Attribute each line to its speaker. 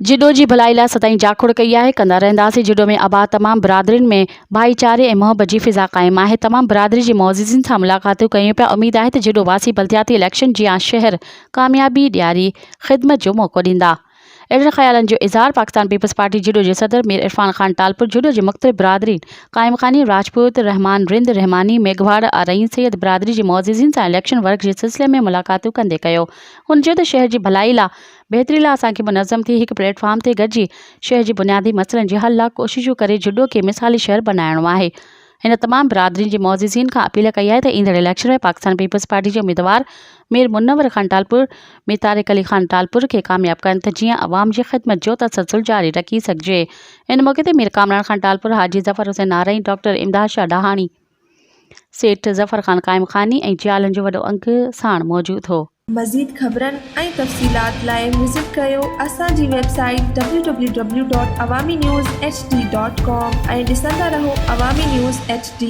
Speaker 1: जिडो जी भलाई लाइ सदाईं जाखोड़ कई आहे। कंदा रहंदासीं। जिडो में आबाद तमाम बिरादरियुनि में भाईचारे ऐं मोहबत जी फिज़ा क़ाइमु आहे। तमाम बिरादरी जी मौज़िज़िन सां मुलाक़ातूं कयूं पिया। उमेद आहे त जिडो वासी बल्दियाती इलेक्शन जियां शहर कामयाबी ॾियारी ख़िदमत जो मौक़ो ॾींदा। अहिड़े ख़्यालनि जो इज़हार पाकिस्तान पीपल्स पार्टी जिडो जे सदर मीर इरफान खान टालपुर, जिडो जे मुख़्तलिफ़ बिरादरीन क़ाइम ख़ानी राजपूत, रहमान रिंद, रहमानी, मेघवाड़, आरई सैयद बिरादरी जी मौज़िज़िन सां इलेक्शन वर्क जे सिलसिले में मुलाक़ातूं कंदे कयो। हुन चयो त शहर जी भलाई लाइ बहितरी लाइ असांखे मुनज़म थी हिकु प्लेटफॉर्म ते गॾिजी शहर जी बुनियादी मसइलनि जे हल लाइ कोशिशूं करे जिडो खे मिसाली शहर बनाइणो आहे। हिन तमाम बिरादरीन जी मौज़िज़िन खां अपील कई आहे त ईंदड़ इलेक्शन में पाकिस्तान पीपल्स पार्टी जे उम्मीदवार मीर मुनव्वर खान टालपुर, मीर तारिक अली खान टालपुर खे कामयाब कनि त जीअं अवाम जी ख़िदमत जो तसलसल जारी रखी सघिजे। इन मौक़े ते मीर कामरान खान टालपुर, हाजी ज़फ़र हुसैन नारई, डॉक्टर इमदाद शाह डाहाणी, सेठ ज़फ़र खान क़ाइम ख़ानी ऐं जियालनि जो वॾो अंग साण मौजूदु हो।
Speaker 2: मज़ीद ख़बरनि ऐं तफ़सीलात लाइ विज़िट कयो असांजी वेबसाइट www.awamiNewsHD.com ऐं ॾिसंदा रहो अवामी न्यूज़ HD।